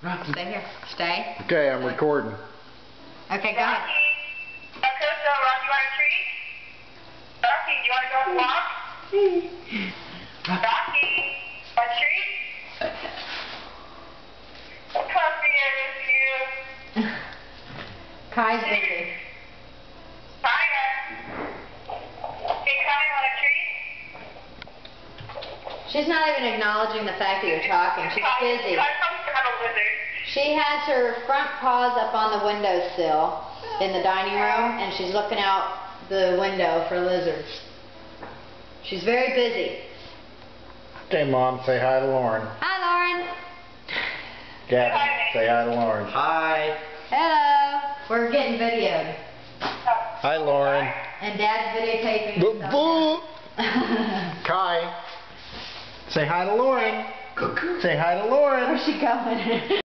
Stay here. Stay. Okay, I'm recording. Okay, go ahead. Okay, so Rocky, you want a treat? Rocky, do you want to go on a walk? Rocky, a treat? What puppy is you? Kai's busy. Kaya. Hey, Kaya, want a treat? She's not even acknowledging the fact that you're talking. She's busy. Kaya comes to have a lizard. She has her front paws up on the windowsill in the dining room, and she's looking out the window for lizards. She's very busy. Okay, Mom, say hi to Lauren. Hi, Lauren. Gavin, say hi to Lauren. Hi. Hello. We're getting videoed. Hi, Lauren. And Dad's videotaping. Boo! Kai, say hi to Lauren. Say hi to Lauren. Where's she going?